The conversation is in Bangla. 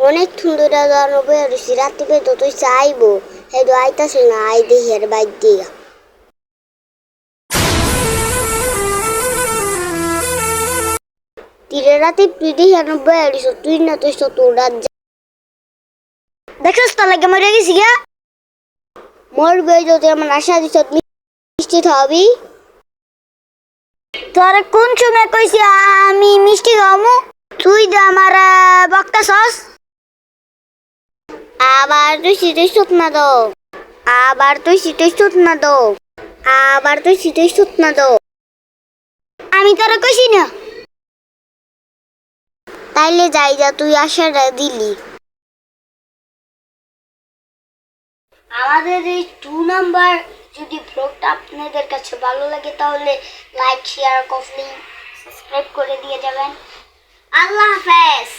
অনেক সুন্দর নব্বই রয়েছি রাত্রিকে যতই চাইবো হেদু আইতাছে না আই দেখি আর বাইক দিয়া তীরে রাতে পিডি নব্বই আড়িস তুই না তুই তোর রাত দেখছ তা লাগে মরে গেছি গা মরবে যদি আমার আশা দিছ মিষ্টি খাওয়াবি তোর কোন সময় কইছি আমি মিষ্টি খাওয়ামু তুই দে আমার বক্তাছস আবার তুই সিটে সুত না দো আবার তুই সিটে সুত না দো আবার তুই সিটে সুত না দো আমি তোরা কইছি না তাইলে যাই যা তুই আশাটা দিলি আমাদের এই 2 নাম্বার যদি ব্লগটা আপনাদের কাছে ভালো লাগে তাহলে লাইক শেয়ার কমেন্ট সাবস্ক্রাইব করে দিয়ে যাবেন আল্লাহ হাফেজ